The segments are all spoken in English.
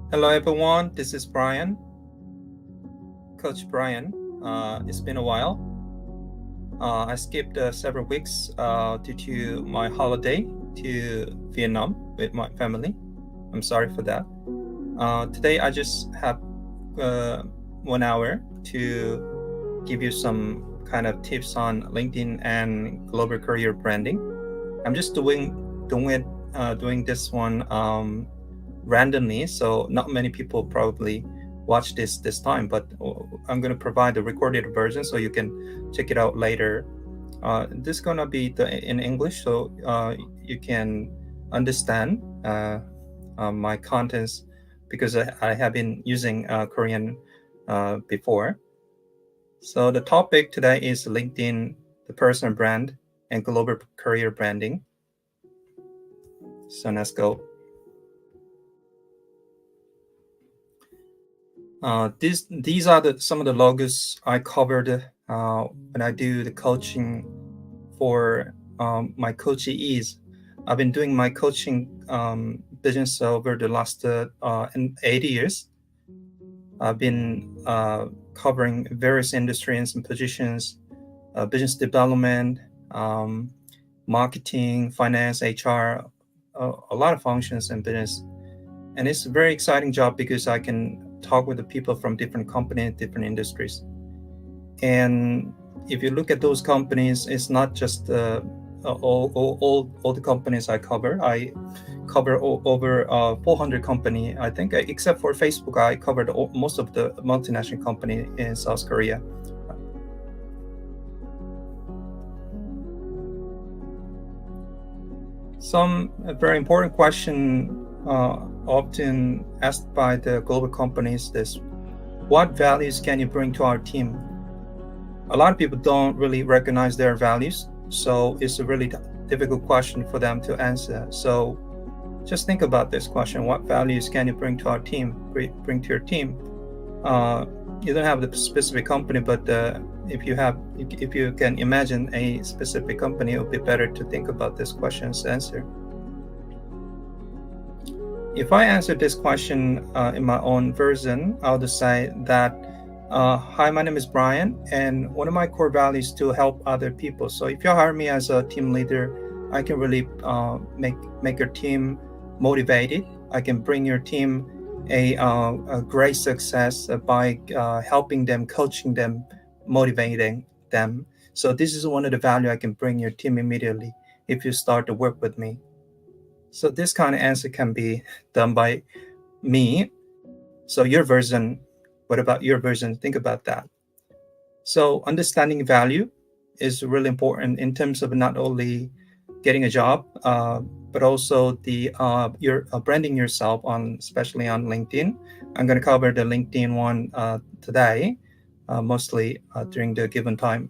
Hello, everyone. This is Brian, Coach Brian. It's been a while. I skipped several weeks due to my holiday to Vietnam with my family. I'm sorry for that. Today, I just have uh, 1 hour to give you some kind of tips on LinkedIn and global career branding. I'm just doing this one randomly, so not many people probably watch this time, but I'm going to provide the recorded version so you can check it out later. This is going to be in English, so you can understand my contents, because I have been using Korean before. So the topic today is LinkedIn, the personal brand, and global career branding. So let's go. These are some of the logos I covered when I do the coaching for my coachees. I've been doing my coaching business over the last 80 years. I've been covering various industries and positions, business development, marketing, finance, HR, a lot of functions in business. And it's a very exciting job because I can talk with the people from different companies, different industries. And if you look at those companies, it's not just all the companies I cover. I cover over 400 company, I think, except for Facebook. I covered most of the multinational company in South Korea. Some very important question often asked by the global companies is, what values can you bring to our team? A lot of people don't really recognize their values, so it's a really difficult question for them to answer. So just think about this question: what values can you bring to our team, bring to your team? You don't have the specific company, but if you can imagine a specific company, it would be better to think about this question's answer. If I answer this question in my own version, I'll just say that, hi, my name is Brian, and one of my core values is to help other people. So if you hire me as a team leader, I can really make your team motivated. I can bring your team a great success by helping them, coaching them, motivating them. So this is one of the value I can bring your team immediately if you start to work with me. So this kind of answer can be done by me. So your version, what about your version? Think about that. So understanding value is really important in terms of not only getting a job, but also you're branding yourself especially on LinkedIn. I'm going to cover the LinkedIn one today, mostly during the given time.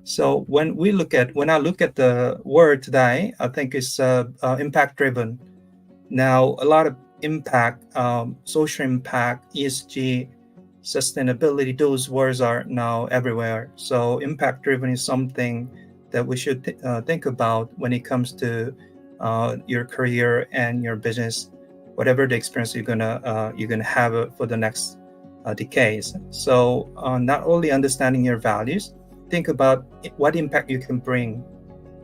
So when I look at the word today, I think it's impact driven. Now, a lot of impact, social impact, ESG, sustainability, those words are now everywhere. So impact driven is something that we should think about when it comes to your career and your business, whatever the experience you're gonna have for the next decades. So not only understanding your values, think about what impact you can bring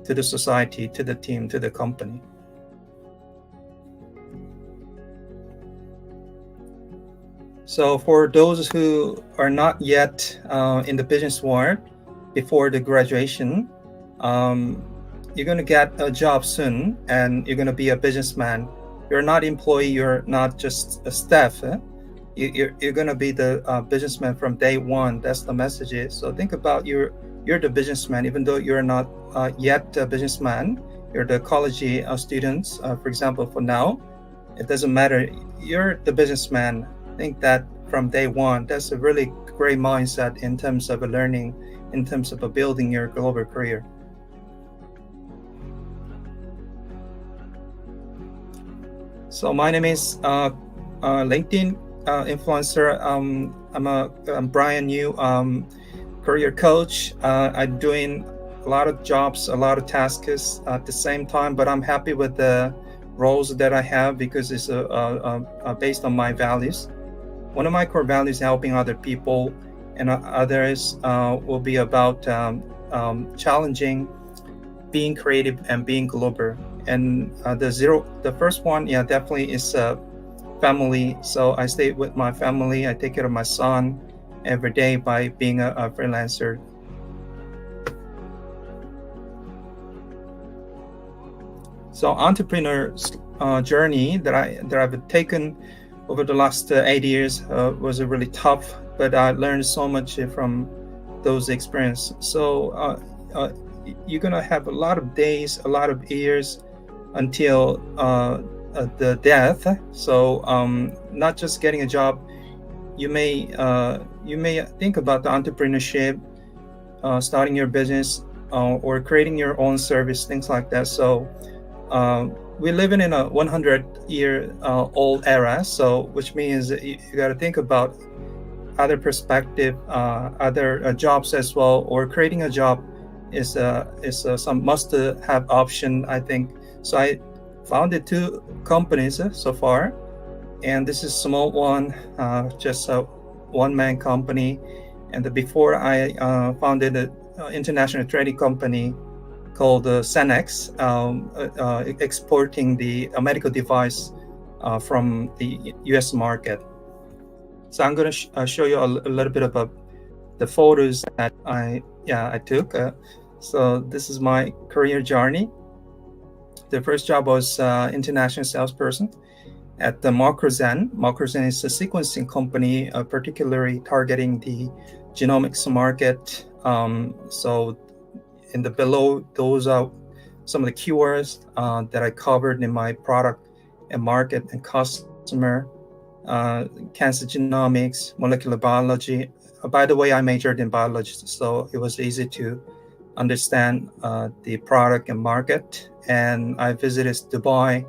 to the society, to the team, to the company. So for those who are not yet in the business world before the graduation, you're going to get a job soon and you're going to be a businessman. You're not employee, you're not just a staff. You're going to be the businessman from day one. That's the message. So think about you're the businessman, even though you're not yet a businessman. You're the college students, for example. For now, it doesn't matter. You're the businessman. Think that from day one. That's a really great mindset in terms of learning, in terms of building your global career. So my name is LinkedIn influencer. I'm Brian Yu, career coach. I'm doing a lot of jobs, a lot of tasks at the same time, but I'm happy with the roles that I have because it's based on my values. One of my core values is helping other people, and others will be about challenging, being creative, and being global. And the first one, yeah, definitely is family. So I stay with my family. I take care of my son every day by being a freelancer. So entrepreneur journey that I've taken over the last 8 years was a really tough, but I learned so much from those experiences. So you're gonna have a lot of days, a lot of years until the death. So not just getting a job. You may think about the entrepreneurship, starting your business, or creating your own service, things like that. So we live in a 100-year-old era, so which means you got to think about other perspective, other jobs as well, or creating a job is some must-have option, I think. So I founded 2 companies so far, and this is a small one, just a one-man company. And before I founded an international trading company called Cenex, exporting the medical device from the US market. So I'm going to show you a little bit about the photos that I took. So this is my career journey. The first job was international salesperson at the Macrozen. Macrozen is a sequencing company, particularly targeting the genomics market. So in the below, those are some of the keywords that I covered in my product and market and customer. Cancer genomics, molecular biology. By the way, I majored in biology, so it was easy to understand the product and market. And I visited Dubai,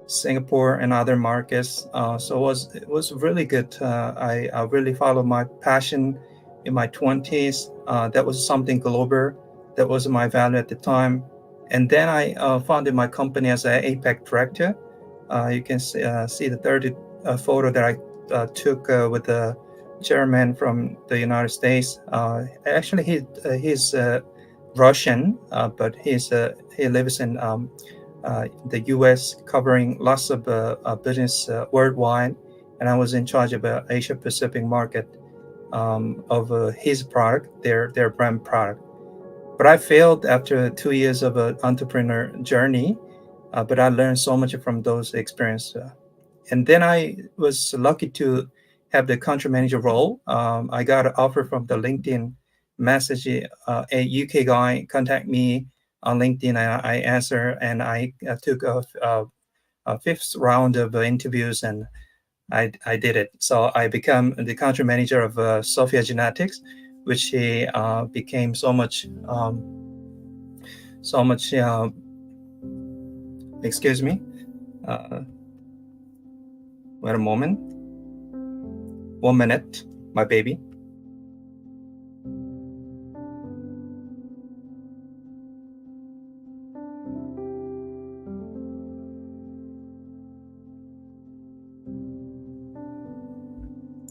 Singapore, and other markets. So it was really good. I really followed my passion in my 20s. That was something global. That was my value at the time. And then I founded my company as an APAC director. You can see the third photo that I took with the chairman from the United States. Actually, he's Russian, but he lives in the U.S., covering lots of business worldwide. And I was in charge of Asia Pacific market of his product, their brand product. But I failed after 2 years of an entrepreneur journey, but I learned so much from those experiences. And then I was lucky to have the country manager role. I got an offer from the LinkedIn message. A UK guy contacted me on LinkedIn. I answered, and I took a 5th round of interviews, and I did it. So I became the country manager of Sophia Genetics, which became so much. Excuse me. Wait a moment. 1 minute, my baby.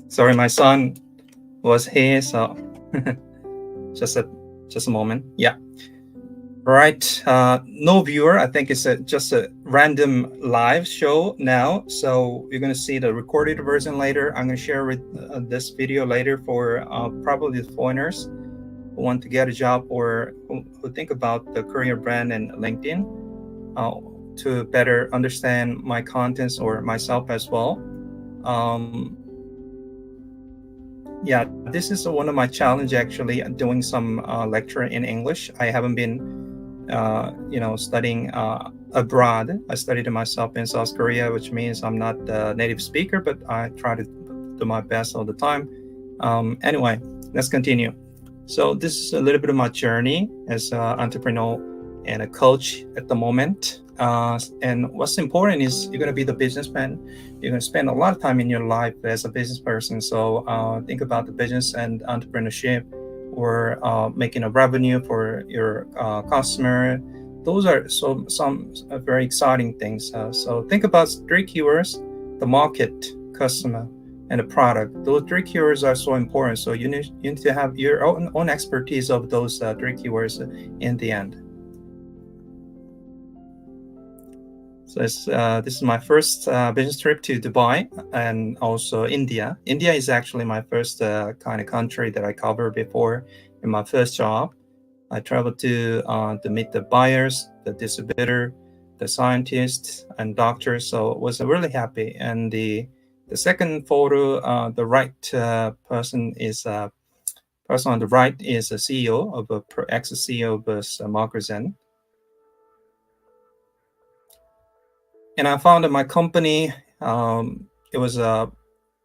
Sorry, my son was here, so just a moment. Yeah. Right. No viewer. I think it's just a random live show now. So you're going to see the recorded version later. I'm going to share this video later for probably the foreigners who want to get a job or who think about the career brand and LinkedIn to better understand my contents or myself as well. Yeah, this is one of my challenge actually, doing some lecture in English. I haven't been studying abroad. I studied myself in South Korea, which means I'm not a native speaker, but I try to do my best all the time. Anyway, let's continue. So this is a little bit of my journey as an entrepreneur and a coach at the moment. And what's important is you're going to be the businessman. You're going to spend a lot of time in your life as a business person. So think about the business and entrepreneurship or making a revenue for your customer. Those are some very exciting things. So think about 3 keywords: the market, customer, and the product. Those 3 keywords are so important. So you need to have your own expertise of those 3 keywords in the end. So this is my first business trip to Dubai and also India. India is actually my first kind of country that I covered before in my first job. I traveled to meet the buyers, the distributor, the scientists, and doctors. So I was really happy. And the second photo, the right person on the right is a CEO of ex-CEO of Mark Rosen. And I founded my company. It was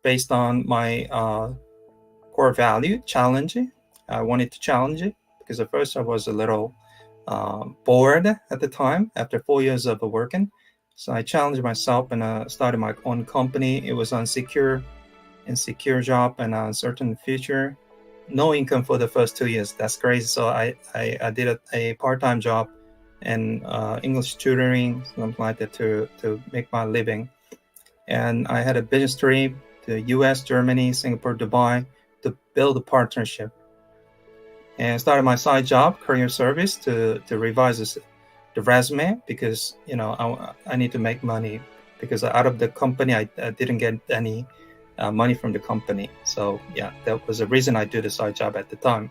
based on my core value, challenging. I wanted to challenge it because at first I was a little bored at the time after 4 years of working. So I challenged myself and started my own company. It was insecure job and a uncertain future. No income for the first 2 years. That's crazy. So I did a part-time job and English tutoring, something like that, to make my living. And I had a business trip to US, Germany, Singapore, Dubai to build a partnership. And started my side job, career service, to revise the resume because I need to make money because out of the company I didn't get any money from the company. So yeah, that was the reason I did the side job at the time.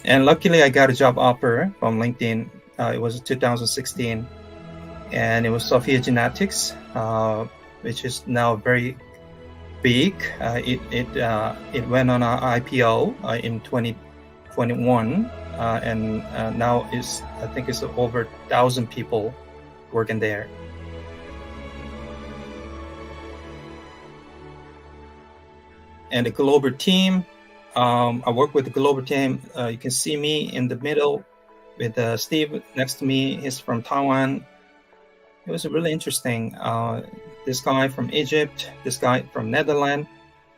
And luckily, I got a job offer from LinkedIn. It was 2016, and it was Sophia Genetics, which is now very big. It went on an IPO in 2021, and now I think it's over 1,000 people working there. And the global team. I work with the global team. You can see me in the middle with Steve next to me. He's from Taiwan. It was really interesting. This guy from Egypt, this guy from Netherlands.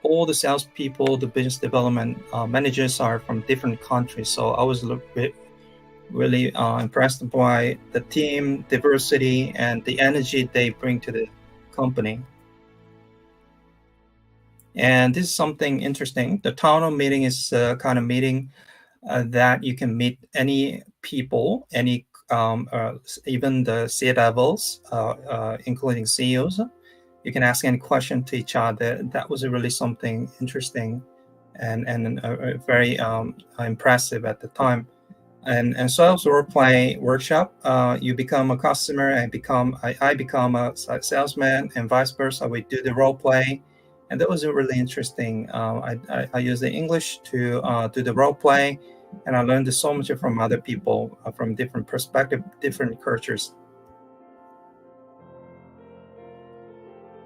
All the salespeople, the business development managers are from different countries. So I was really impressed by the team diversity and the energy they bring to the company. And this is something interesting. The town hall meeting is a kind of meeting that you can meet any people, even the C-levels, including CEOs. You can ask any question to each other. That was really something interesting and very impressive at the time. And sales role play workshop, you become a customer and I become a salesman and vice versa. We do the role play. And that was really interesting. I used the English to do the role play, and I learned so much from other people from different perspectives, different cultures.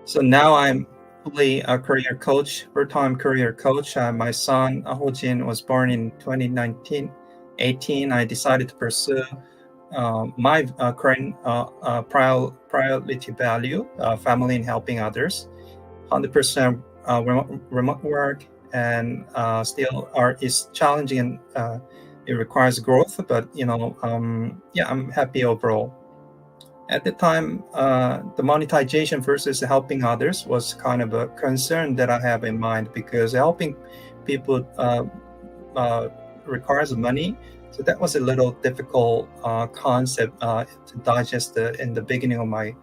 So now I'm fully a career coach, full-time career coach. My son, Hojin, was born in 2018. I decided to pursue my current priority value, family and helping others. 100% remote work, and still is challenging and it requires growth, but I'm happy overall. At the time, the monetization versus helping others was kind of a concern that I have in mind because helping people requires money. So that was a little difficult concept to digest in the beginning of my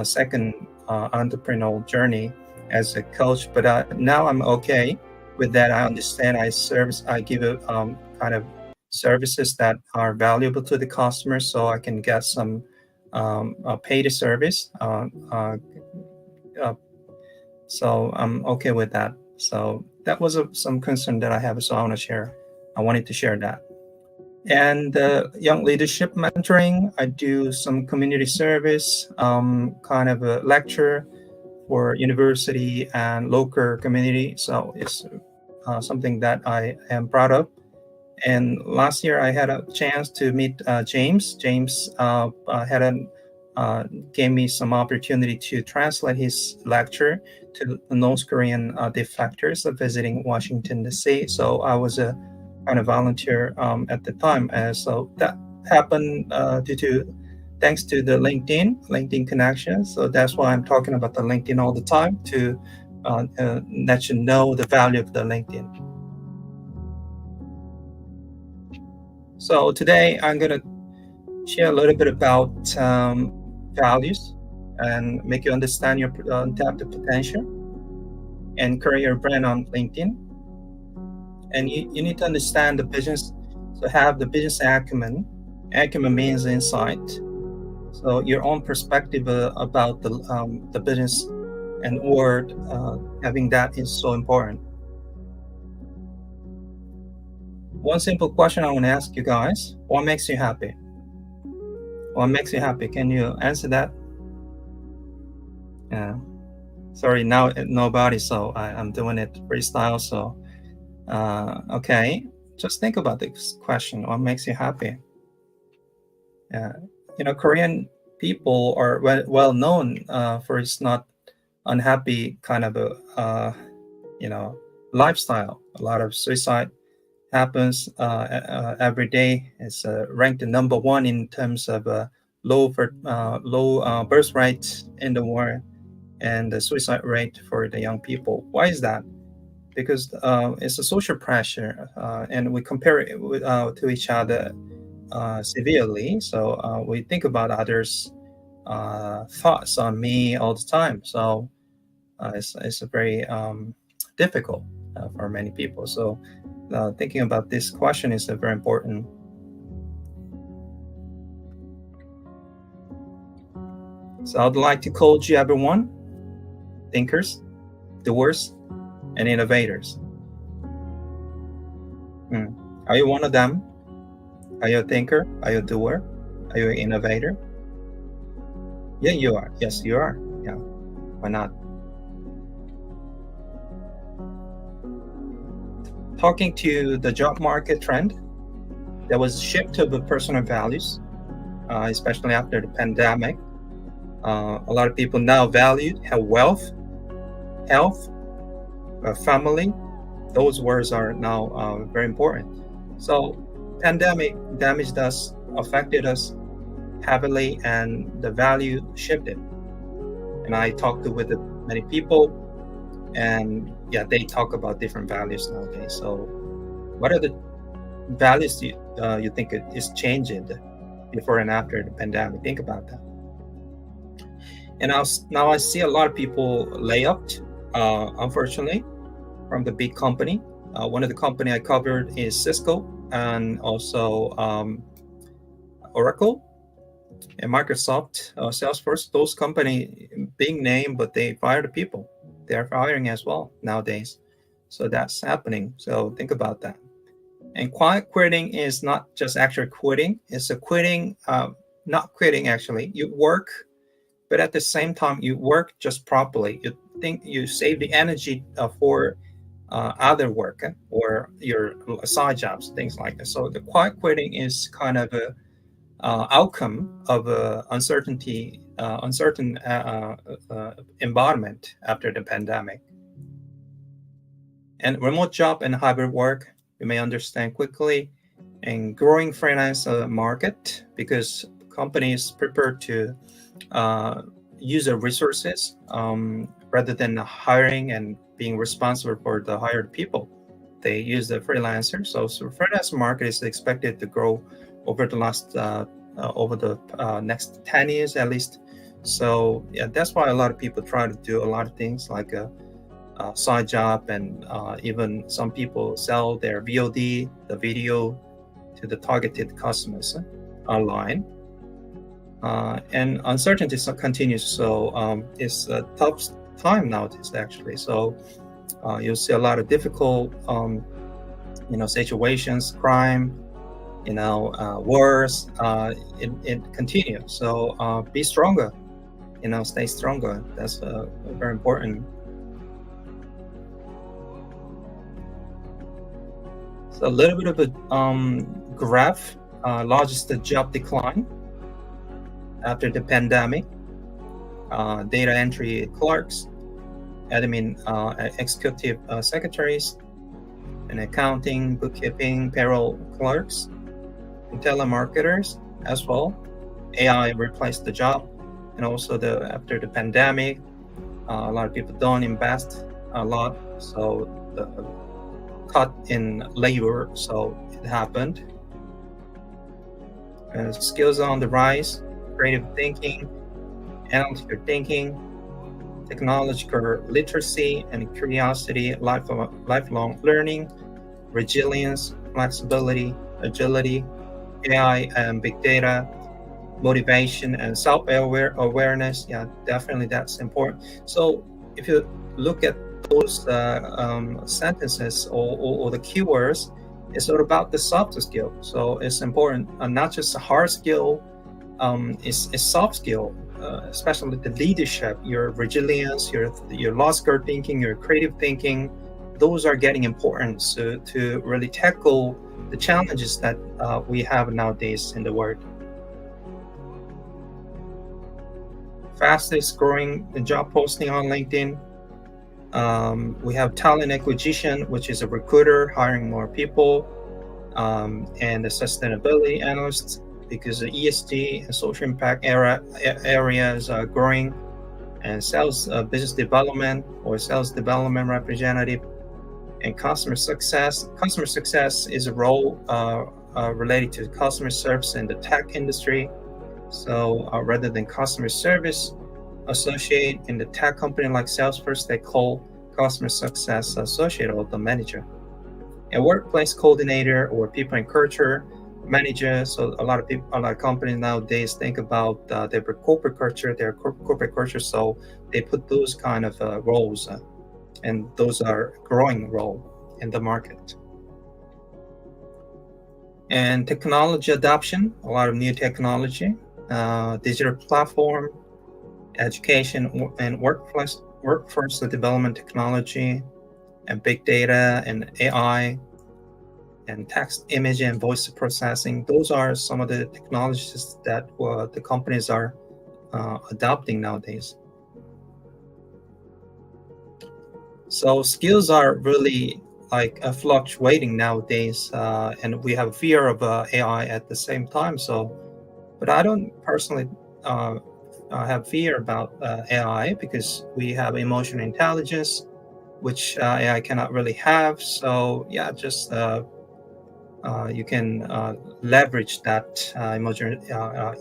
second entrepreneurial journey as a coach. But now I'm okay with that. I understand. I give kind of services that are valuable to the customer, so I can get some paid service. So I'm okay with that. So that was some concern that I have. So I wanted to share that. And young leadership mentoring, I do some community service, kind of a lecture for university and local community. So it's something that I am proud of. And last year I had a chance to meet James. James had gave me some opportunity to translate his lecture to the North Korean defectors visiting Washington, D.C. So I was a kind of volunteer at the time. So that happened thanks to the LinkedIn connection. So that's why I'm talking about the LinkedIn all the time, to let you know the value of the LinkedIn. So today I'm going to share a little bit about values and make you understand your untapped potential and create your brand on LinkedIn. And you need to understand the business, so have the business acumen. Acumen means insight. So your own perspective about the business and word, having that is so important. One simple question I want to ask you guys: what makes you happy? What makes you happy? Can you answer that? Yeah. Sorry, now nobody, so I'm doing it freestyle. So, okay, just think about this question: what makes you happy? Yeah, Korean people are well known for its not unhappy kind of a lifestyle. A lot of suicide happens every day. It's ranked number one in terms of low birth rate in the world and the suicide rate for the young people. Why is that? Because it's a social pressure, and we compare it to each other severely. So we think about others' thoughts on me all the time. So it's a very difficult for many people. So thinking about this question is very important. So I'd like to coach you, everyone: thinkers, doers, and innovators. Are you one of them? Are you a thinker? Are you a doer? Are you an innovator? Yeah, you are. Yes, you are. Yeah. Why not? Talking to the job market trend, there was a shift of the personal values, especially after the pandemic. A lot of people now value wealth, health, family. Those words are now very important. So pandemic damaged us, affected us heavily, and the value shifted. And I talked with many people, and yeah, they talk about different values nowadays. So what are the values you think is changing before and after the pandemic? Think about that. And now I see a lot of people lay off, unfortunately, from the big company. One of the company I covered is Cisco, and also Oracle and Microsoft, Salesforce. Those company, big name, but they fired people. They are firing as well nowadays. So that's happening. So think about that. And quiet quitting is not just actually quitting. It's a quitting, not quitting actually. You work, but at the same time, you work just properly. You think you save the energy for other work or your side jobs, things like that. So the quiet quitting is kind of a outcome of uncertain environment after the pandemic. And remote job and hybrid work, you may understand quickly, and growing freelance market, because companies prepare to user resources rather than hiring and being responsible for the hired people. They use the freelancer. So freelance market is expected to grow over the next 10 years at least. So yeah, that's why a lot of people try to do a lot of things like a side job, and even some people sell their VOD, the video, to the targeted customers online. And uncertainty continues, so it's a tough time nowadays actually. So you'll see a lot of difficult situations, crime, wars. It continues. So be stronger, stay stronger. That's very important. So a little bit of a graph, largest job decline. after the pandemic, data entry clerks, admin, executive secretaries, and accounting, bookkeeping, payroll clerks, and telemarketers as well. AI replaced the job, and also after the pandemic, a lot of people don't invest a lot, so the cut in labor, so it happened. Skills on the rise: creative thinking, analytical thinking, technological literacy and curiosity, lifelong learning, resilience, flexibility, agility, AI and big data, motivation and self-awareness. Yeah, definitely that's important. So if you look at those sentences or the keywords, it's all about the soft skill. So it's important, not just a hard skill, it's soft skill, especially the leadership, your resilience, your logical thinking, your creative thinking. Those are getting important to really tackle the challenges that we have nowadays in the world. Fastest growing job posting on LinkedIn. We have talent acquisition, which is a recruiter hiring more people, and the sustainability analysts, because the ESG and social impact areas are growing, and sales business development or sales development representative, and customer success. Customer success is a role related to customer service in the tech industry. So rather than customer service associate in the tech company like Salesforce, they call customer success associate or the manager. A workplace coordinator or people and culture manager. So a lot of companies nowadays think about their corporate culture. So they put those kind of roles, and those are growing role in the market. And technology adoption, a lot of new technology, digital platform, education and workforce development technology, and big data and AI, and text, image, and voice processing. Those are some of the technologies that the companies are adopting nowadays. So skills are really like fluctuating nowadays, and we have fear of AI at the same time. So, but I don't personally have fear about AI, because we have emotional intelligence, which AI cannot really have. So yeah, just you can leverage that emotional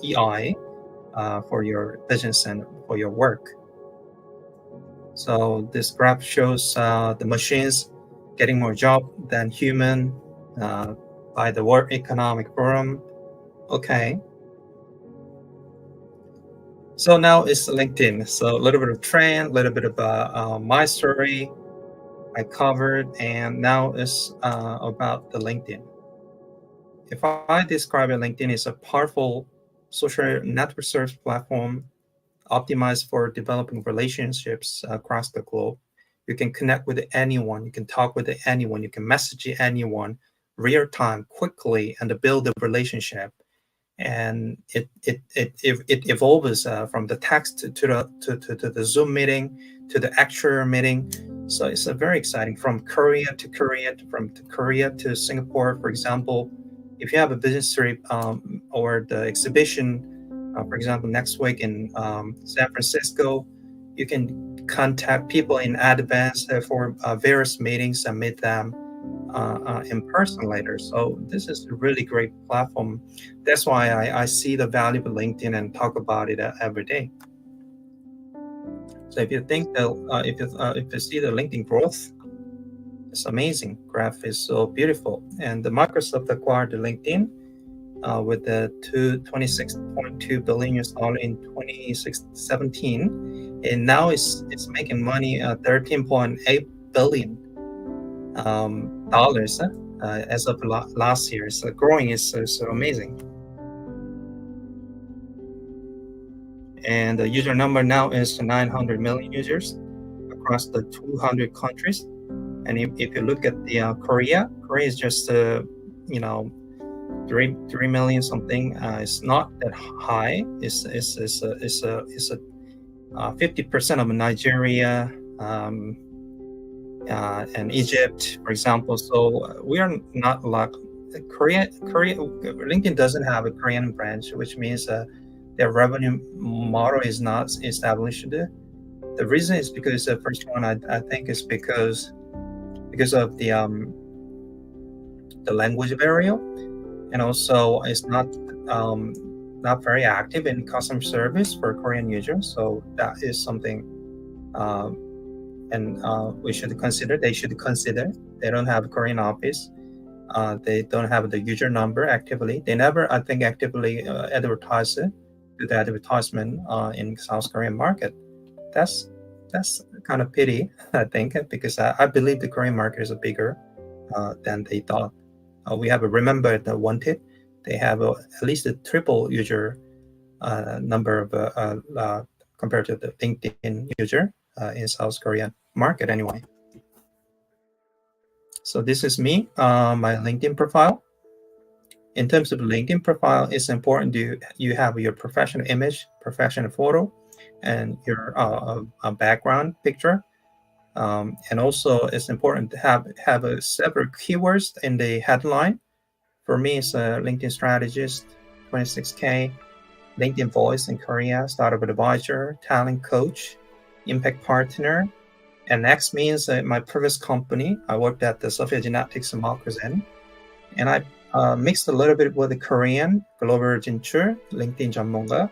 AI for your business and for your work. So this graph shows the machines getting more job than human by the World Economic Forum. Okay. So now it's LinkedIn. So a little bit of trend, a little bit of my story I covered, and now it's about the LinkedIn. If I describe it, LinkedIn is a powerful social network service platform optimized for developing relationships across the globe. You can connect with anyone, you can talk with anyone, you can message anyone real time, quickly, and build a relationship. And it evolves from the text to the Zoom meeting to the actual meeting. So it's a very exciting, from Korea to Singapore, for example. If you have a business trip or the exhibition, for example, next week in San Francisco, you can contact people in advance for various meetings and meet them in person later. So this is a really great platform. That's why I see the value of LinkedIn and talk about it every day. So if you think that if you see the LinkedIn growth, it's amazing. Graph is so beautiful. And the Microsoft acquired the LinkedIn with the $26.2 billion in 2017, and now it's making money $13.8 billion dollars as of last year. So growing is so amazing. And the user number now is 900 million users across the 200 countries. And if you look at the Korea is just 3 million something. It's not that high. It's a 50% of Nigeria and Egypt, for example. So we are not like Korea. LinkedIn doesn't have a Korean branch, which means their revenue model is not established. The reason is because the first one I think is because of the language barrier, and also it's not very active in customer service for Korean users. So that is something, and we should consider. They should consider. They don't have a Korean office. They don't have the user number actively. They never, I think, actively advertise it, do the advertisement in South Korean market. That's kind of pity, I think, because I believe the Korean market is bigger than they thought. We have remember the wanted. They have at least a triple user number of compared to the LinkedIn user in South Korean market anyway. So this is me, my LinkedIn profile. In terms of LinkedIn profile, it's important you have your professional image, professional photo, and your background picture. And also, it's important to have several keywords in the headline. For me, it's a LinkedIn strategist, 26K, LinkedIn voice in Korea, startup advisor, talent coach, impact partner. And next means my previous company, I worked at the Sophia Genetics in Malkuzen, and I mixed a little bit with the Korean, global 진출, LinkedIn 전문가,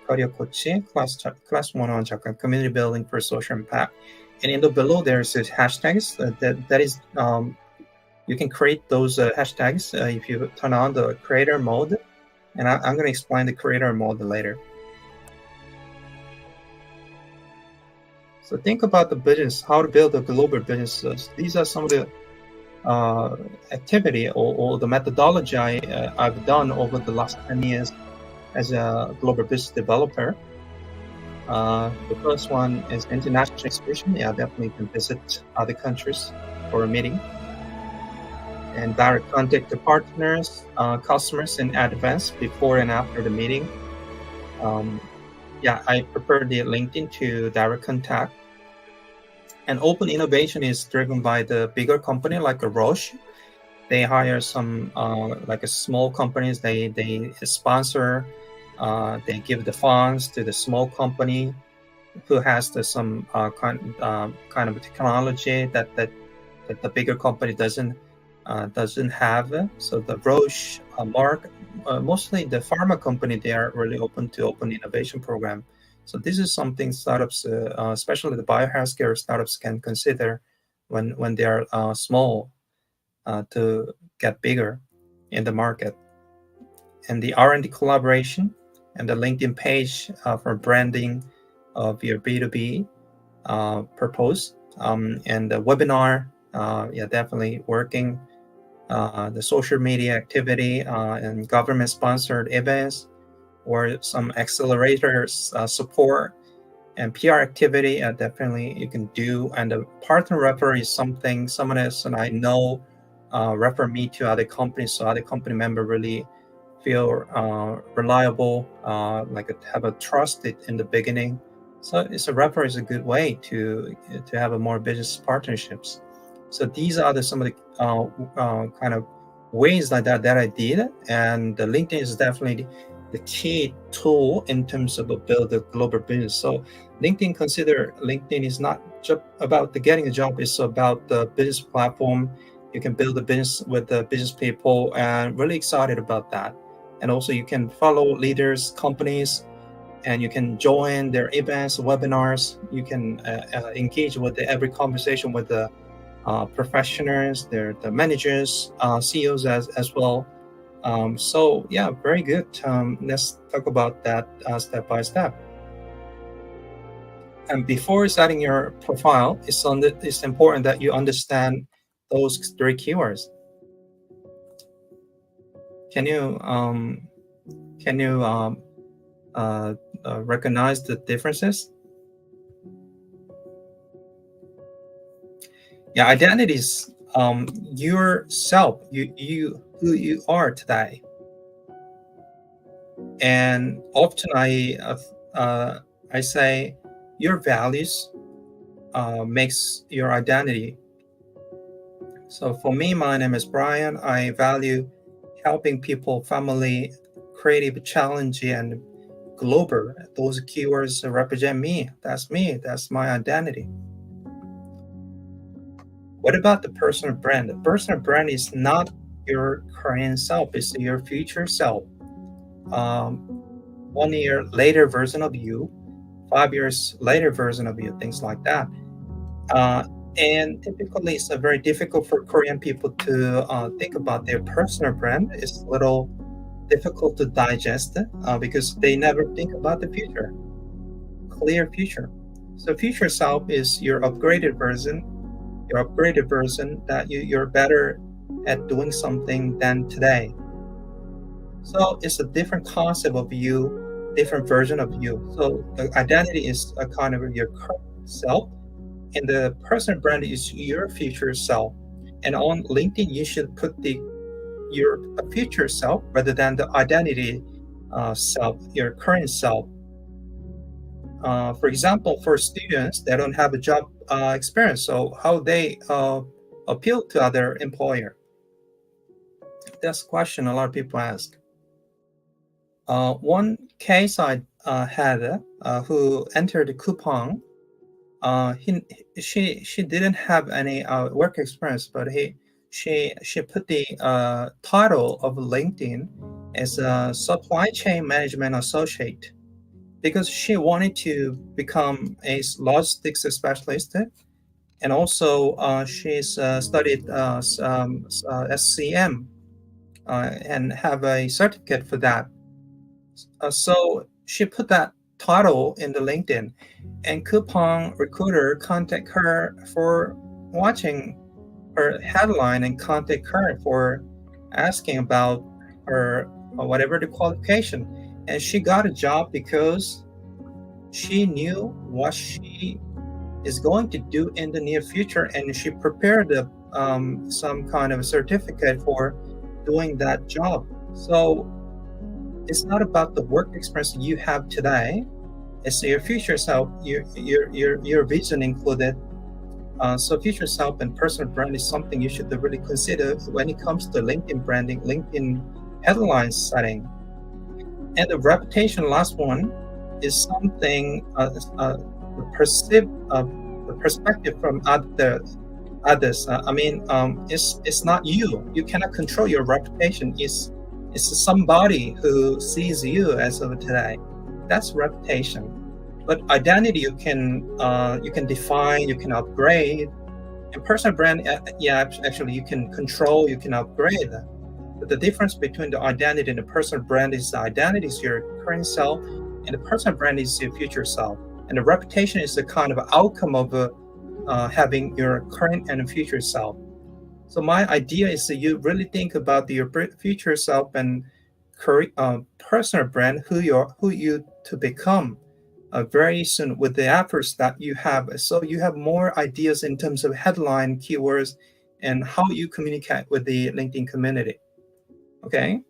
career coach, class 101 잠깐, community building for social impact. And in the below, there's hashtags that is, you can create those hashtags if you turn on the creator mode. And I'm going to explain the creator mode later. So think about the business, how to build a global business. These are some of the activity or the methodology I've done over the last 10 years as a global business developer. The first one is international expansion. Yeah, definitely can visit other countries for a meeting. And direct contact the partners, customers in advance, before and after the meeting. Yeah, I prefer the LinkedIn to direct contact. And open innovation is driven by the bigger company like a Roche. They hire some like a small companies. They sponsor. They give the funds to the small company who has some kind of technology that the bigger company doesn't have. So the Roche, Mark, mostly the pharma company, they are really open to open innovation program. So this is something startups, especially the biohealthcare startups, can consider when they are small to get bigger in the market. And the R&D collaboration and the LinkedIn page for branding of your B2B purpose, and the webinar, yeah, definitely working. The social media activity and government-sponsored events, or some accelerators support, and PR activity, definitely you can do. And the partner refer is someone else and I know refer me to other companies, so other company member really feel reliable, like have a trust in the beginning. So it's a refer is a good way to have a more business partnerships. So these are some of the kind of ways that I did, and the LinkedIn is definitely the key tool in terms of build a global business. So LinkedIn is not just about the getting a job; it's about the business platform. You can build a business with the business people, and really excited about that. And also, you can follow leaders, companies, and you can join their events, webinars. You can engage with every conversation with the professionals, the managers, CEOs as well. So yeah, very good. Let's talk about that step by step. And before starting your profile, it's important that you understand those 3 keywords. Can you recognize the differences? Yeah, identity is yourself, you who you are today. And often I say your values makes your identity. So for me, my name is Brian. I value helping people, family, creative, challenge, and global. Those keywords represent me. That's me. That's my identity. What about the personal brand? The personal brand is not your current self, it's your future self. 1 year later version of you, 5 years later version of you, things like that. And typically, it's very difficult for Korean people to think about their personal brand. It's a little difficult to digest because they never think about the future, clear future. So, future self is your upgraded version. Your upgraded version that you're better at doing something than today. So it's a different concept of you, different version of you. So the identity is a kind of your current self, and the personal brand is your future self. And on LinkedIn, you should put your future self rather than the identity self, your current self. For example, for students that don't have a job experience, so how they appeal to other employer. That's a question a lot of people ask. One case I had who entered Coupang, she didn't have any work experience, but she put the title of LinkedIn as a supply chain management associate because she wanted to become a logistics specialist, and also she's studied SCM and have a certificate for that. So she put that title in the LinkedIn, and Coupang recruiter contact her for watching her headline and contact her for asking about her whatever the qualification. And she got a job because she knew what she is going to do in the near future, and she prepared some kind of a certificate for doing that job. So it's not about the work experience you have today. It's your future self, your vision included. So future self and personal brand is something you should really consider when it comes to LinkedIn branding, LinkedIn headline setting. And the reputation, last one, is something the perspective from others. It's not you. You cannot control your reputation. It's somebody who sees you as of today. That's reputation. But identity you can define, you can upgrade. And personal brand, actually you can control, you can upgrade. But the difference between the identity and the personal brand is the identity is your current self, and the personal brand is your future self. And the reputation is the kind of outcome of having your current and future self. So my idea is that you really think about your future self and personal brand, who you to become very soon with the efforts that you have. So you have more ideas in terms of headline, keywords, and how you communicate with the LinkedIn community. Okay?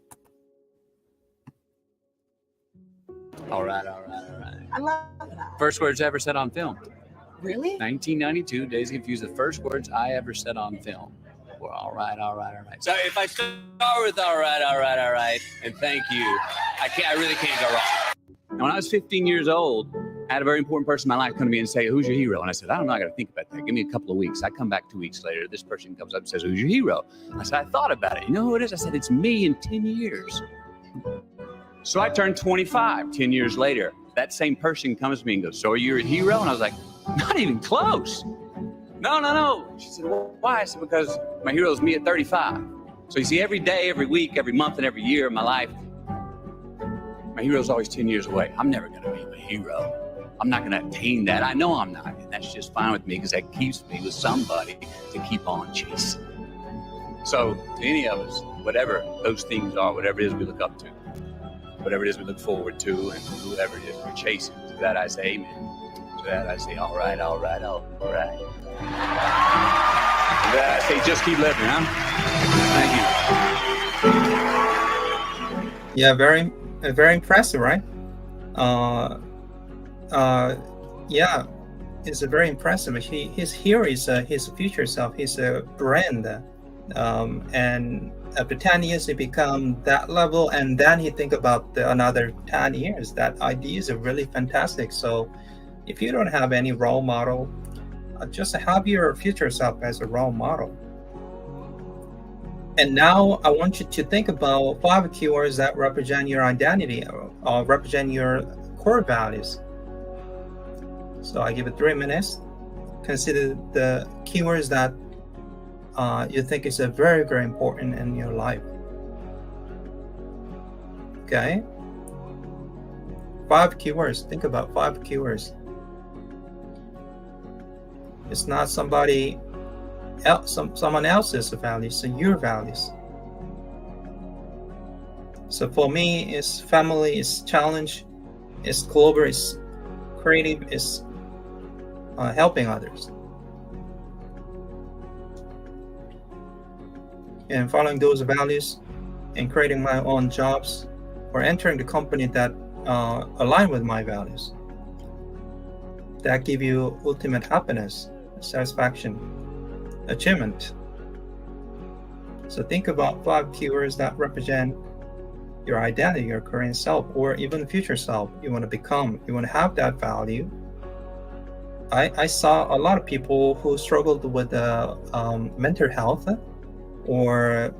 All right. I love that. First words ever said on film. Really? 1992, Days Confused, the first words I ever said on film. Well, all right. So if I start with all right, and thank you, I really can't go wrong. When I was 15 years old, I had a very important person in my life come to me and say, "Who's your hero?" And I said, "I don't know, I got to think about that. Give me a couple of weeks." I come back 2 weeks later. This person comes up and says, "Who's your hero?" I said, "I thought about it. You know who it is?" I said, "It's me in 10 years. So I turned 25 10 years later. That same person comes to me and goes, "So are you a hero?" And I was like, "Not even close. No. She said, "Well, why?" I said, "Because my hero is me at 35. So you see, every day, every week, every month, and every year of my life, my hero is always 10 years away. I'm never going to be a hero. I'm not going to attain that. I know I'm not. And that's just fine with me because that keeps me with somebody to keep on chasing." So to any of us, whatever those things are, whatever it is we look up to, whatever it is we look forward to, and whoever it is we're chasing, to that I say amen. To that I say, all right. To that I say, just keep living, huh? Thank you. Yeah, very, Very impressive, right? Yeah, it's very impressive. He's here is his future self. He's a brand, and after 10 years he become that level, and then he think about another 10 years. That idea is really fantastic. So if you don't have any role model, just have your future self as a role model. And now I want you to think about 5 keywords that represent your identity or represent your core values. So I give it 3 minutes. Consider the keywords that you think is very, very important in your life. Okay? 5 keywords. Think about 5 keywords. It's not somebody else, someone else's values, so your values. So for me, it's family, it's challenge, it's global, it's creative, it's helping others. And following those values and creating my own jobs or entering the company that align with my values. That give you ultimate happiness, satisfaction, achievement. So think about 5 keywords that represent your identity, your current self, or even future self you want to become. You want to have that value. I saw a lot of people who struggled with mental health or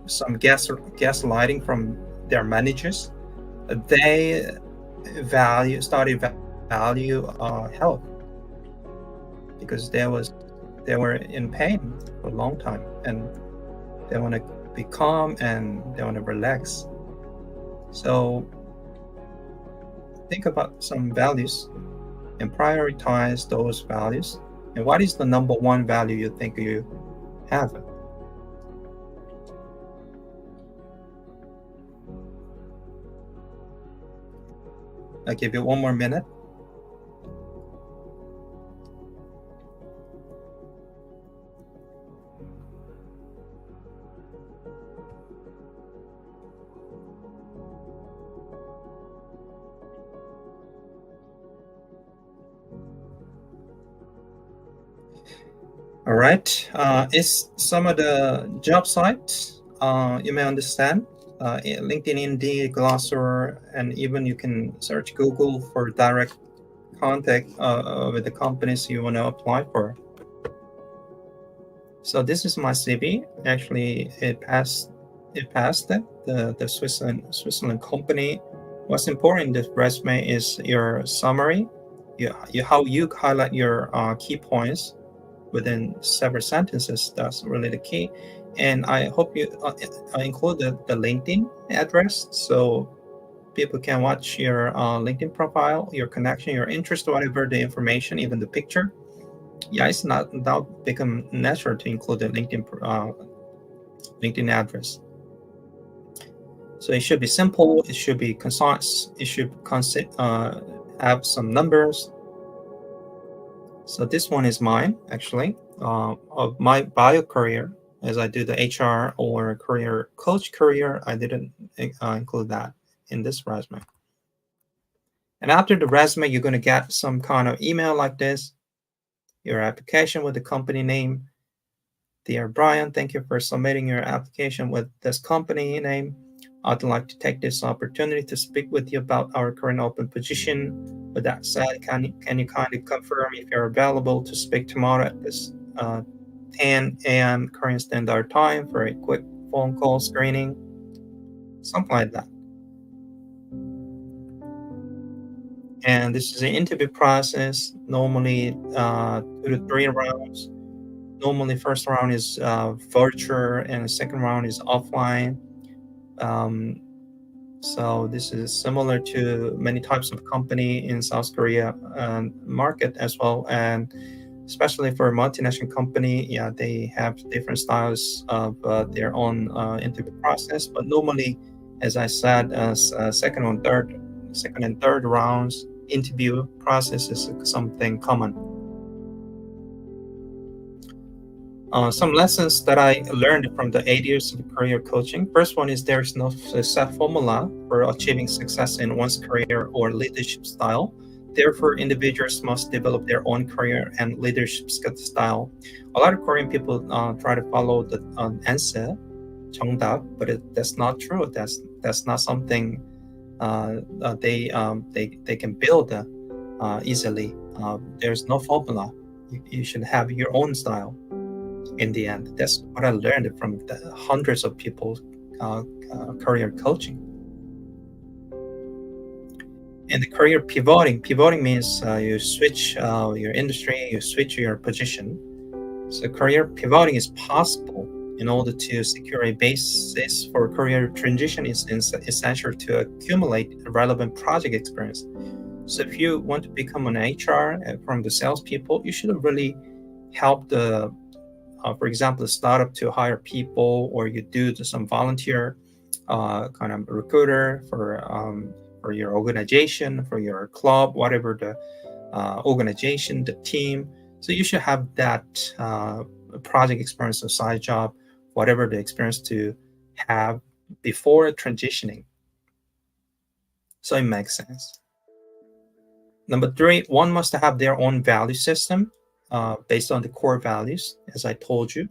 some gaslighting from their managers. They started value health because they were in pain for a long time, and they want to be calm and they want to relax. So think about some values and prioritize those values. And what is the number 1 value you think you have? I'll give you 1 more minute. All right. It's some of the job sites you may understand. LinkedIn, Indeed, Glassdoor, and even you can search Google for direct contact with the companies you want to apply for. So this is my CV. Actually, it passed the Switzerland company. What's important in this resume is your summary, how you highlight your key points within several sentences. That's really the key. And I hope you include the LinkedIn address so people can watch your LinkedIn profile, your connection, your interest, whatever the information, even the picture. Yeah, it's not become natural to include the LinkedIn address. So it should be simple. It should be concise. It should have some numbers. So this one is mine, actually, of my bio career. As I do the HR or career coach career, I didn't include that in this resume. And after the resume, you're going to get some kind of email like this, your application with the company name. Dear Brian, thank you for submitting your application with this company name. I'd like to take this opportunity to speak with you about our current open position. With that said, can you kindly confirm if you're available to speak tomorrow at this 10 a.m. Korean Standard Time for a quick phone call screening? Something like that. And this is an interview process, normally 2 to 3 rounds. Normally first round is virtual and the second round is offline. So this is similar to many types of company in South Korea market as well, and especially for a multinational company, yeah, they have different styles of their own interview process. But normally, as I said, second and third rounds interview process is something common. Some lessons that I learned from the 8 years of career coaching. First one is there's no set formula for achieving success in one's career or leadership style. Therefore, individuals must develop their own career and leadership style. A lot of Korean people try to follow the answer, 정답, but that's not true. That's not something they can build easily. There's no formula. You should have your own style. In the end, that's what I learned from the hundreds of people career coaching. And the career pivoting means you switch your industry, you switch your position. So career pivoting is possible. In order to secure a basis for career transition, is essential to accumulate relevant project experience. So if you want to become an HR from the salespeople, you should really help the for example, a startup to hire people, or you do some volunteer kind of recruiter for your organization, for your club, whatever the organization, the team. So you should have that project experience or side job, whatever the experience to have before transitioning. So it makes sense. Number 3, one must have their own value system. Based on the core values, as I told you.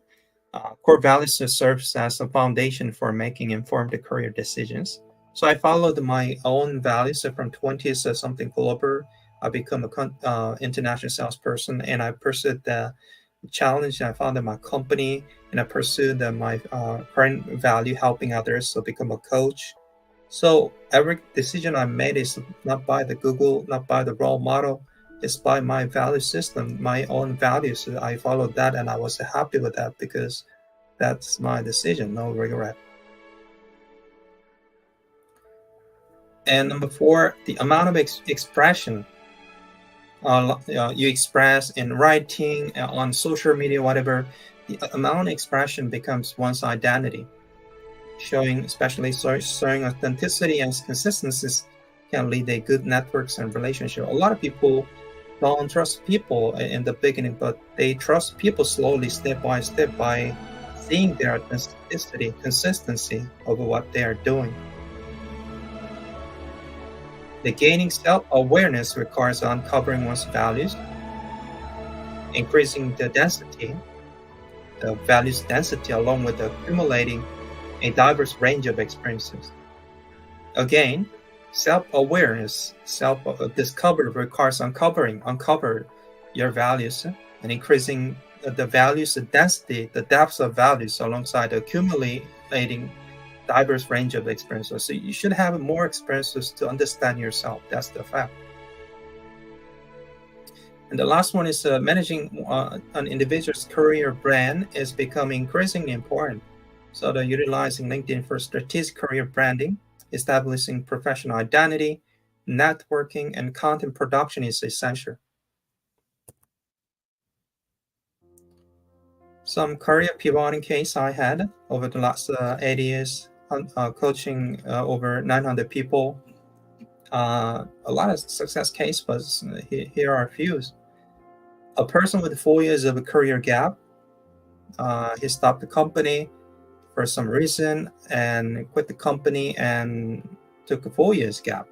Core values serves as a foundation for making informed career decisions. So I followed my own values. So from 20s something global, I become a international salesperson, and I pursued the challenge. I founded my company, and I pursued my current value, helping others, so become a coach. So every decision I made is not by the Google, not by the role model. It's by my value system, my own values. I followed that, and I was happy with that because that's my decision, no regret. And number 4, the amount of expression you express in writing, on social media, whatever, the amount of expression becomes one's identity. Especially showing authenticity and consistency can lead to good networks and relationships. A lot of people don't trust people in the beginning, but they trust people slowly, step by step, by seeing their authenticity, consistency over what they are doing. The gaining self-awareness requires uncovering one's values, increasing the density, the values density, along with accumulating a diverse range of experiences. Again, self-awareness, self-discovery requires uncover your values and increasing the values, the density, the depth of values, alongside accumulating diverse range of experiences. So you should have more experiences to understand yourself. That's the fact. And the last one is managing an individual's career brand is becoming increasingly important. So they're utilizing LinkedIn for strategic career branding, establishing professional identity, networking, and content production is essential. Some career pivoting case I had over the last 8 years, coaching over 900 people. A lot of success case, but here are a few. A person with 4 years of a career gap, he stopped the company for some reason and quit the company and took a 4 years gap.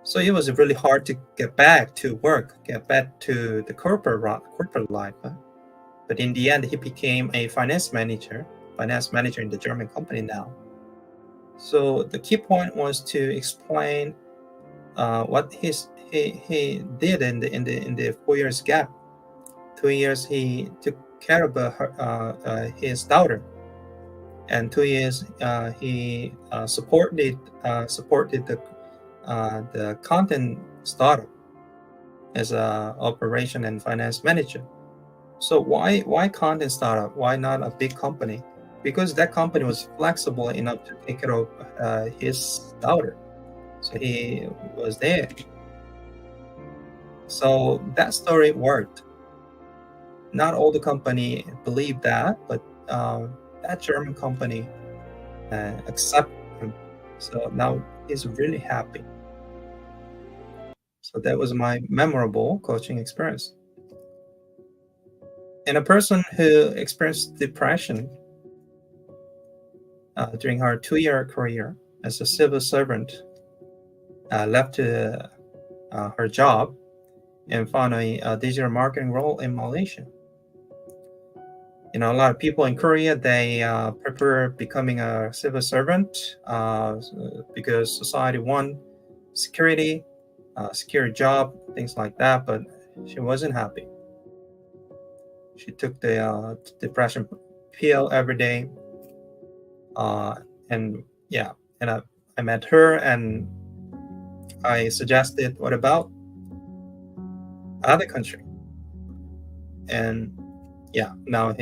So it was really hard to get back to work, get back to the corporate life. But in the end, he became a finance manager in the German company now. So the key point was to explain what he did in the 4 years gap. 2 years he took care of his daughter, and 2 years he supported the content startup as a operation and finance manager. So why content startup? Why not a big company? Because that company was flexible enough to take care of his daughter. So he was there. So that story worked. Not all the company believed that, but that German company accepted him. So now he's really happy. So that was my memorable coaching experience. And a person who experienced depression during her 2-year career as a civil servant left her job and found a digital marketing role in Malaysia. A lot of people in Korea, they prefer becoming a civil servant because society wants security, secure job, things like that. But she wasn't happy. She took the depression pill every day. And I met her and I suggested, what about other country? And now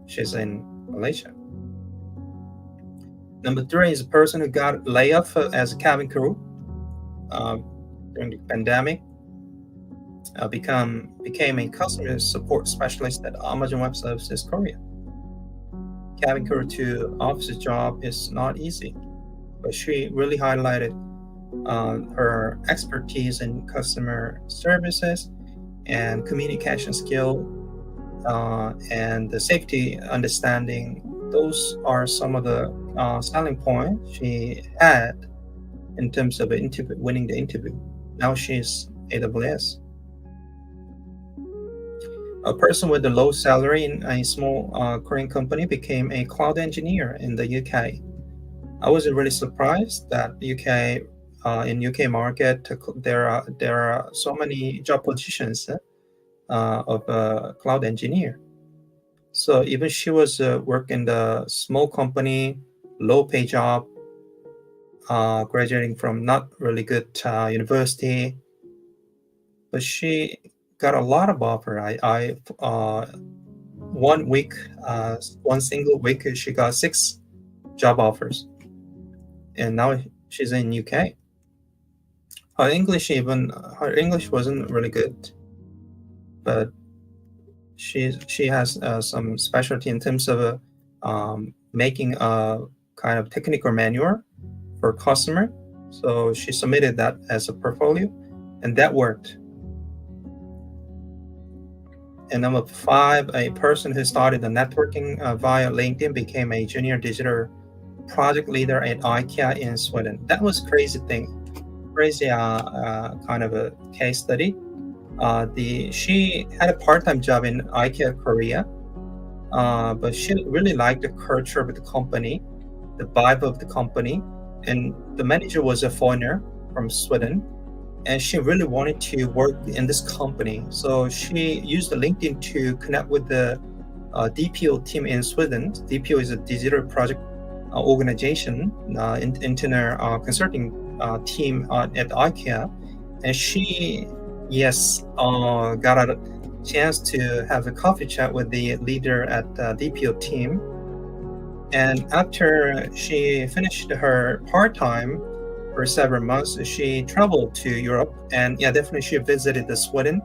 she's in Malaysia. Number 3 is a person who got laid off as a cabin crew during the pandemic. Became a customer support specialist at Amazon Web Services Korea. Cabin crew to office job is not easy, but she really highlighted her expertise in customer services and communication skill and the safety understanding. Those are some of the selling points she had in terms of winning the interview. Now she's AWS. A person with a low salary in a small Korean company became a cloud engineer in the UK. I was really surprised that in UK market there are so many job positions of a cloud engineer. So even she was working in the small company, low pay job, graduating from not really good university, but she got a lot of offer. I 1 week, one single week, she got 6 job offers, and now she's in UK. Her English wasn't really good, but she has some specialty in terms of making a kind of technical manual for customer. So she submitted that as a portfolio, and that worked. And number 5, a person who started the networking via LinkedIn became a junior digital project leader at IKEA in Sweden. That was crazy kind of a case study. She had a part-time job in IKEA Korea, but she really liked the culture of the company, the vibe of the company, and the manager was a foreigner from Sweden, and she really wanted to work in this company. So she used the LinkedIn to connect with the DPO team in Sweden. DPO is a digital project organization, internal consulting team at IKEA, and she got a chance to have a coffee chat with the leader at the DPO team. And after she finished her part-time for several months, she traveled to Europe, and definitely she visited the Sweden,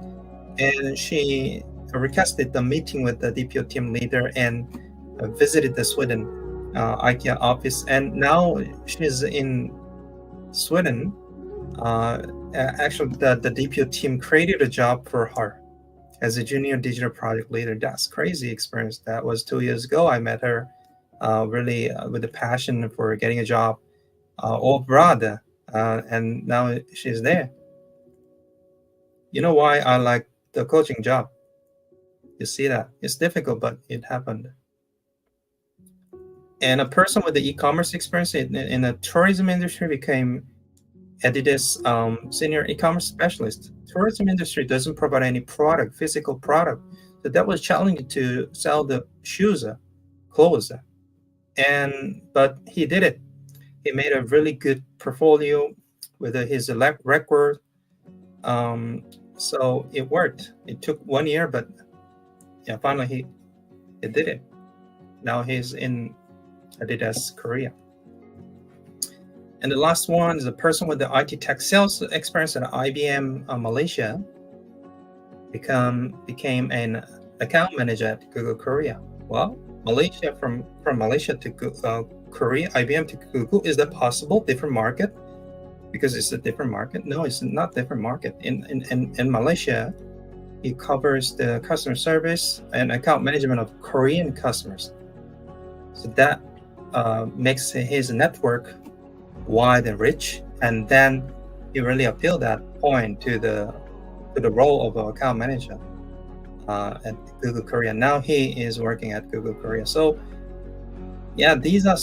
and she requested the meeting with the DPO team leader and visited the Sweden IKEA office. And now she's in Sweden. Actually, the DPO team created a job for her as a junior digital project leader. That's crazy experience. That was 2 years ago. I met her really with a passion for getting a job abroad, and now she's there. You know why I like the coaching job? You see that it's difficult, but it happened. And a person with the e-commerce experience in the tourism industry became Adidas senior e-commerce specialist. Tourism industry doesn't provide any physical product, so that was challenging to sell the shoes, clothes, but he did it. He made a really good portfolio with his record. So it worked. It took 1 year, but finally he did it. Now he's in Adidas Korea. And the last one is a person with the IT tech sales experience at IBM Malaysia. Became an account manager at Google Korea. Well, Malaysia from Malaysia to Korea, IBM to Google, is that possible? Different market? Because it's a different market? No, it's not different market. In Malaysia, he covers the customer service and account management of Korean customers. So that makes his network wide and rich, and then he really appealed that point to the role of an account manager at Google Korea. Now he is working at Google Korea. So yeah, these are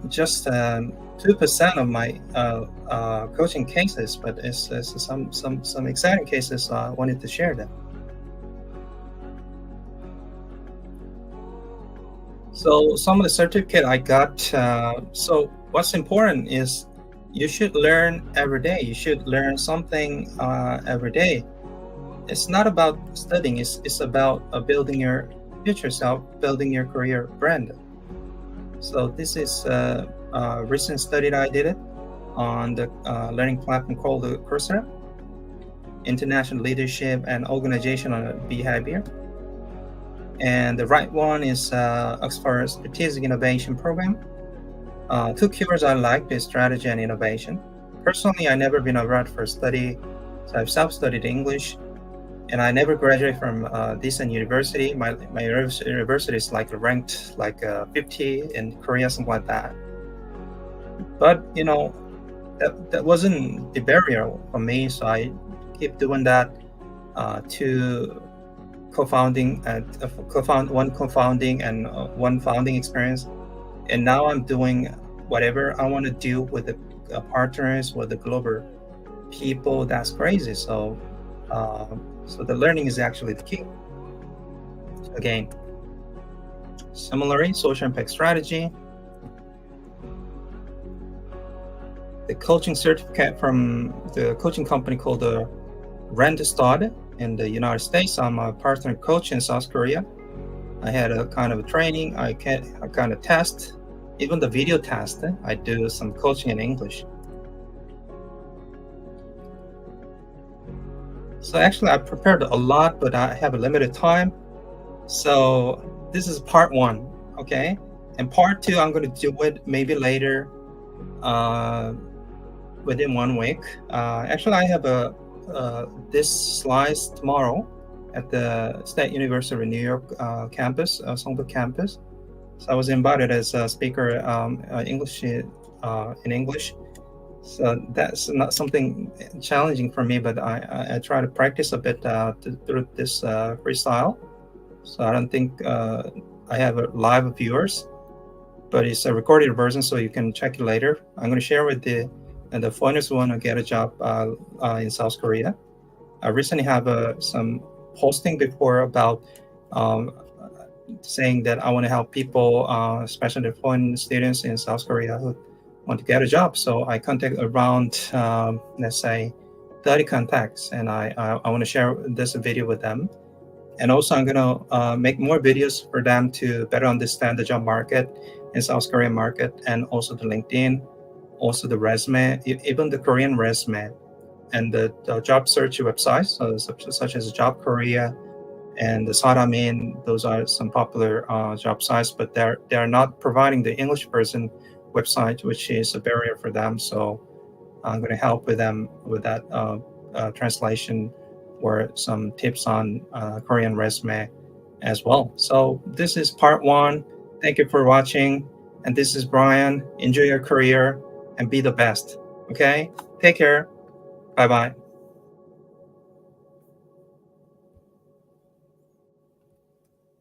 just 2% of my coaching cases, but it's some exciting cases. I wanted to share them. So some of the certificate I got. So what's important is you should learn every day. You should learn something every day. It's not about studying. It's about building your future self, building your career brand. So this is a recent study that I did it on the learning platform called Coursera, International Leadership and Organizational Behavior. And the right one is Oxford Strategic Innovation Program. 2 keywords I like is strategy and innovation. Personally, I've never been abroad for study, so I've self-studied English, and I never graduated from decent university. My university is like ranked like 50 in Korea, something like that. But you know, that wasn't the barrier for me, so I keep doing that to co-founding and one co-founding and one founding experience, and now I'm doing whatever I want to do with the partners, with the global people. That's crazy. So so the learning is actually the key. Again, similarly, social impact strategy, the coaching certificate from the coaching company called the Randstad in the United States. I'm a partner coach in South Korea. I had a kind of a training. I kind of test, even the video test. I do some coaching in English. So actually, I prepared a lot, but I have a limited time. So this is part 1, okay? And part 2, I'm going to do it maybe later, within 1 week. Actually, I have this slides tomorrow at the State University of New York campus, Songdo campus. So I was invited as a speaker English in English. So that's not something challenging for me, but I try to practice a bit through this freestyle. So I don't think I have a live viewers, but it's a recorded version, so you can check it later. I'm going to share with the foreigners who want to get a job in South Korea. I recently have some posting before about saying that I want to help people, especially the foreign students in South Korea who want to get a job. So I contact around, let's say, 30 contacts, and I want to share this video with them. And also I'm going to make more videos for them to better understand the job market in South Korean market, and also the LinkedIn, also the resume, even the Korean resume, and the job search websites, such as Job Korea and the Saramin. Those are some popular job sites, but they're not providing the English version website, which is a barrier for them. So I'm going to help with them with that translation or some tips on Korean resume as well. So this is part 1. Thank you for watching. And this is Brian. Enjoy your career and be the best. Okay? Take care. Bye-bye.